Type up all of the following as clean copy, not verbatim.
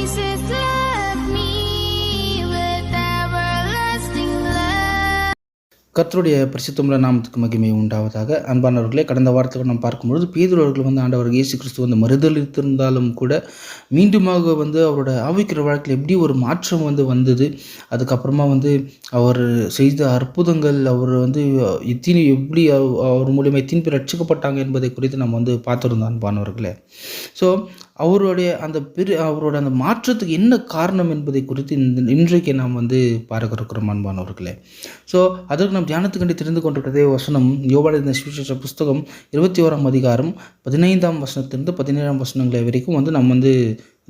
Jesus loved me with everlasting love. கர்த்தருடைய பரிசுத்தமுள்ள நாமத்துக்கு மகிமை உண்டாவதாக. அன்பானவர்களே, கடந்த வாரத்தில் நாம் பார்க்கும்பொழுது பேதுரு அவர்கள் ஆண்டவர் இயேசு கிறிஸ்து மறுதலித்திருந்தாலும் கூட மீண்டுமாக அவரோட ஆவிக்கிற வாழ்க்கையில் எப்படி ஒரு மாற்றம் வந்தது. அதுக்கப்புறமா அவர் செய்த அற்புதங்கள், அவர் எத்தனை எப்படி அவர் மூலியமாக எத்தனை பேர் ரட்சிக்கப்பட்டாங்க என்பதை குறித்து நம்ம பார்த்துருந்தோம் அன்பானவர்களே. ஸோ அவருடைய அந்த மாற்றத்துக்கு என்ன காரணம் என்பதை குறித்து இன்றைக்கு நாம் பார்க்க இருக்கிறோம் அன்பானவர்களே. ஸோ அதற்கு நாம் தியானத்துக்கண்டி தெரிந்து கொண்டிருக்கிறதே வசனம் யோவான் சுவிசேஷ புஸ்தகம் 21ஆம் அதிகாரம் 15ஆம் வசனத்திலிருந்து 17ஆம் வசனங்களை வரைக்கும் நம்ம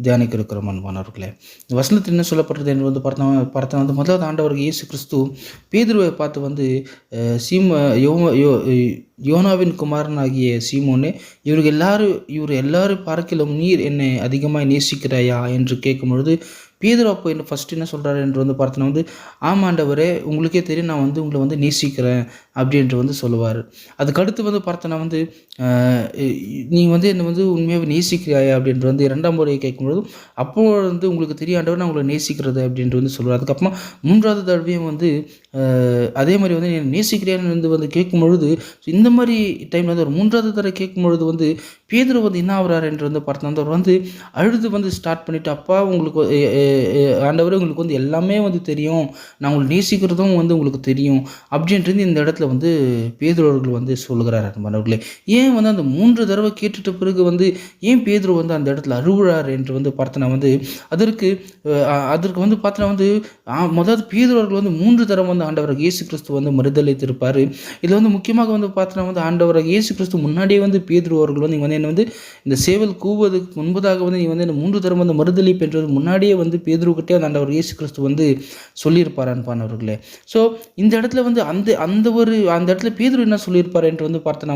தியானிக்க இருக்கிறோம் அன்பானவர்களே. இந்த வசனத்தில் என்ன சொல்லப்படுறது என்று பார்த்தா முதலாவது ஆண்டவர் இயேசு கிறிஸ்து பேதுருவை பார்த்து யோனாவின் குமாரன் ஆகிய சீமோனே, இவர் எல்லாரும் பார்க்கிலும் நீர் என்னை அதிகமாக நேசிக்கிறாயா என்று கேட்கும் பொழுது பேதுரு அப்போ ஃபஸ்ட்டு என்ன சொல்கிறாரு என்று பார்த்தோன்னா ஆமாண்டவரே, உங்களுக்கே தெரியும் நான் உங்களை நேசிக்கிறேன் அப்படின்ட்டு சொல்லுவார். அதுக்கடுத்து பார்த்தோன்னா நீ என்னை உண்மையாக நேசிக்கிறாயா அப்படின்ட்டு இரண்டாம் முறையை கேட்கும்பொழுது அப்போ உங்களுக்கு தெரியும் ஆண்டவர் நான் உங்களை நேசிக்கிறது அப்படின்ட்டு சொல்லுவார். அதுக்கப்புறமா மூன்றாவது தடவையும் அதே மாதிரி நீ நேசிக்கிறேன்னு கேட்கும் பொழுது இந்த மாதிரி டைமில் ஒரு மூன்றாவது தடவை கேட்கும் பொழுது பேதுரு என்ன ஆகிறார் என்று பார்த்தோன்னா அவர் அழுது ஸ்டார்ட் பண்ணிவிட்டு, அப்பா உங்களுக்கு ஆண்டவரே உங்களுக்கு எல்லாமே தெரியும், நான் உங்களை நேசிக்கிறதும் உங்களுக்கு தெரியும் அப்படின்றது இந்த இடத்துல பேதுரு அவர்கள் சொல்லுகிறார் அன்பானவர்களே. ஏன் அந்த 3 தடவை கேட்டுட்ட பிறகு ஏன் பேதுரு அந்த இடத்துல அழுகுறார் என்று பார்த்தோன்னா அதற்கு பார்த்தோன்னா முதல் பேதுரு அவர்கள் 3 தடவை ஆண்டவர் இயேசு கிறிஸ்து மறுதலித்திருப்பார். இதில் முக்கியமாக பார்த்தோன்னா ஆண்டவர் இயேசு கிறிஸ்து முன்னாடியே பேதுரு அவர்கள் என்ன இந்த சேவல் கூவுவதற்கு முன்பதாக நீ என்ன 3 தடவை மறுதலிப்பு என்றது முன்னாடியே பேதுருக்கிட்டே ஆண்டவர் இயேசு கிறிஸ்து சொல்லியிருப்பார் அன்பானவர்களே. ஸோ இந்த இடத்துல அந்த இடத்துல பேதுரு என்ன சொல்லியிருப்பார் என்று பார்த்தோன்னா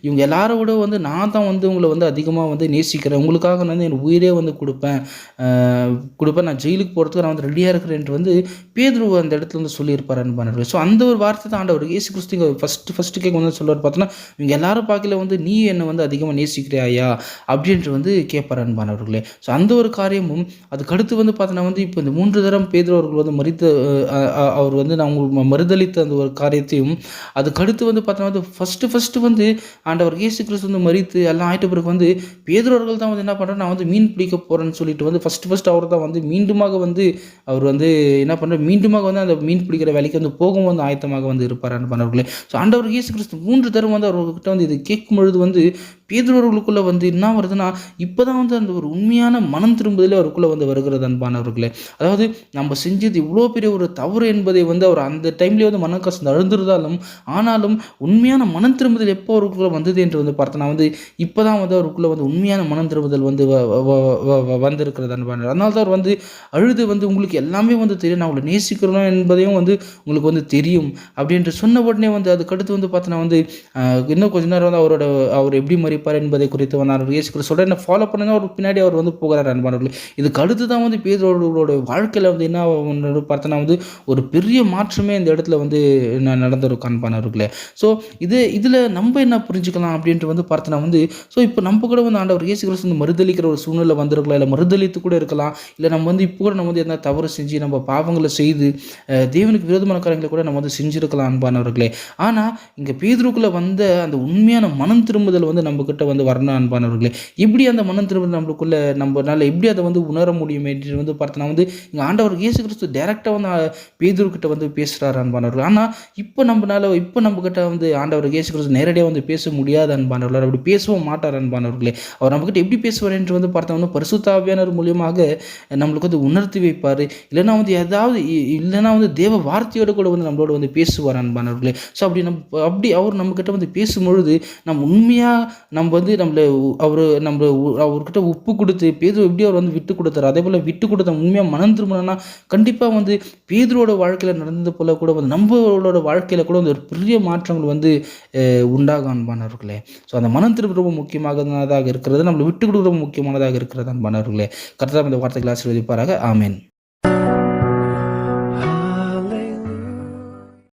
இவங்க எல்லாரோட நான் தான் உங்களை அதிகமாக நேசிக்கிறேன், உங்களுக்காக நான் என் உயிரே கொடுப்பேன், நான் ஜெயிலுக்கு போகிறதுக்கு நான் ரெடியாக இருக்கிறேன் என்று பேதுரு அந்த இடத்துல சொல்லியிருப்பார் அன்பானவர்களே. ஸோ அந்த ஒரு வார்த்தை தான் ஆண்டவர் இயேசு கிறிஸ்து இங்கே ஃபஸ்ட்டு கேட்க சொல்லுவார். பார்த்தோன்னா இவங்க எல்லாரும் பார்க்கல நீ என்னை அதிகமாக நேசிக்கிறியா அப்படின்ட்டு கேட்பார் அன்பானவர்களே. ஸோ அந்த ஒரு காரியமும் அதுக்கடுத்து பார்த்தோன்னா இப்போ இந்த 3 தரம் பேதுரு அவர்கள் அவர் நான் உங்களுக்கு மறுதளித்த அந்த ஒரு காரியத்தையும் அதுக்கடுத்து பார்த்தோன்னா ஃபஸ்ட்டு ஆண்டவர் இயேசு கிறிஸ்து மறித்து எல்லாம் ஆயிட்ட பிறகு பேதுரு அவர்கள் தான் என்ன பண்ணுறாரு, நான் மீன் பிடிக்க போகிறேன்னு சொல்லிட்டு ஃபஸ்ட்டு அவர் தான் மீண்டுமாக அவர் என்ன பண்ணுறாரு, மீண்டுமாக அந்த மீன் பிடிக்கிற வேலைக்கு போகவும் ஆயத்தமாக இருப்பார் அன்பானவர்களே. ஸோ ஆண்டவர் இயேசு கிறிஸ்து 3 தரம் அவர்கிட்ட இது கேட்கும் பொழுது பேதுரு அவர்களுக்குள்ளே என்ன வருதுன்னா இப்போ தான் அந்த ஒரு உண்மையான மனம் திரும்புதலே அவருக்குள்ளே வருகிறது அன்பானவர்களே. அதாவது நம்ம செஞ்சது இவ்வளோ பெரிய ஒரு தவறு என்பதை அவர் அந்த டைம்லேயே மன கஷ்டம் அழுந்திருந்தாலும் ஆனாலும் உண்மையான மனம் திரும்புதல் எப்போ அவருக்குள்ளே வந்தது என்று பார்த்தோன்னா இப்போ தான் அவருக்குள்ளே உண்மையான மனம் திரும்புதல் வந்திருக்கிறது அன்பான. அதனால தான் அவர் அழுது உங்களுக்கு எல்லாமே தெரியும், நான் உங்களை நேசிக்கிறோம் என்பதையும் உங்களுக்கு தெரியும் அப்படின்ட்டு சொன்ன உடனே அதுக்கடுத்து பார்த்தோன்னா இன்னும் கொஞ்ச நேரம் அவர் எப்படி மறிப்பார் என்பதை குறித்து அவர் இயேசு கிறிஸ்து சொல்ற என்ன ஃபாலோ பண்ணுங்க, அவர் பின்னாடி அவர் போகிறார் அன்பானவர்களே. இதுக்கு அடுத்து தான் பேதுருவோட வாழ்க்கையில் என்ன பார்த்தோன்னா ஒரு பெரிய மாற்றமே இந்த இடத்துல நடந்திருக்கும் அன்பானவர்களே. ஸோ இதில் நம்ம என்ன புரிஞ்சுக்கலாம் அப்படின்ட்டு பார்த்தோன்னா ஸோ இப்போ நம்ம கூட ஆண்டவர் இயேசு கிறிஸ்து மறுதளிக்கிற ஒரு சூழ்நிலை வந்திருக்கலாம், இல்லை மறுதளித்து கூட இருக்கலாம், இல்லை நம்ம இப்போ கூட நம்ம என்ன தவறு செஞ்சு நம்ம பாவங்களை செய்து தேவனுக்கு விரோதமான காரியங்களை கூட நம்ம செஞ்சுருக்கலாம் அன்பானவர்களே. ஆனால் இங்கே பேதுருக்குள்ளே அந்த உண்மையான மனம் திரும்புதல் நம்ம கிட்ட வரணும் அன்பானவர்களே. எப்படி அந்த மனம் திரும்புதல் நம்மளுக்குள்ள நம்மளால எப்படி அதை உணர முடியும் என்று பார்த்தோன்னா இங்கே ஆண்டவர் இயேசு கிறிஸ்து டைரெக்டாக பேதுரு கிட்ட பேசுகிறார் அன்பானவர்கள். ஆனால் இப்போ நம்ம கிட்ட ஆண்டவர் இயேசு கிறிஸ்து நேரடியாக பேச முடியாது அன்பானவர்கள், அப்படி பேசவும் மாட்டார் அன்பானவர்களே. அவர் நம்மகிட்ட எப்படி பேசுவார் என்று பார்த்தோம்னா பரிசுத்த ஆவியானவர் மூலியமாக நம்மளுக்கு உணர்த்தி வைப்பார், இல்லைன்னா இல்லைன்னா தேவ வார்த்தையோடு கூட நம்மளோட பேசுவார் அன்பானவர்களே. ஸோ அப்படி அவர் நம்மக்கிட்ட பேசும்பொழுது நம்ம உண்மையாக நம்ம அவர்கிட்ட உப்பு கொடுத்து பேதுரு எப்படி அவர் விட்டு கொடுத்தாரு, அதே போல் விட்டு கொடுத்த உண்மையாக மனம் திரும்பினா கண்டிப்பாக பேதுருவோட வாழ்க்கையில் நடந்தது போல கூட நம்மளோட வாழ்க்கையில் கூட ஒரு பெரிய மாற்றங்கள் உண்டாகும் அன்பானவர்களே. ஸோ அந்த மனம் திரும்ப ரொம்ப முக்கியமானதாக இருக்கிறது, நம்மளை விட்டு கொடுக்க ரொம்ப முக்கியமானதாக இருக்கிறது அன்பானவர்களே. கர்த்தர் இந்த வார்த்தைகளை ஆசீர்வதிப்பாராக. ஆமென்.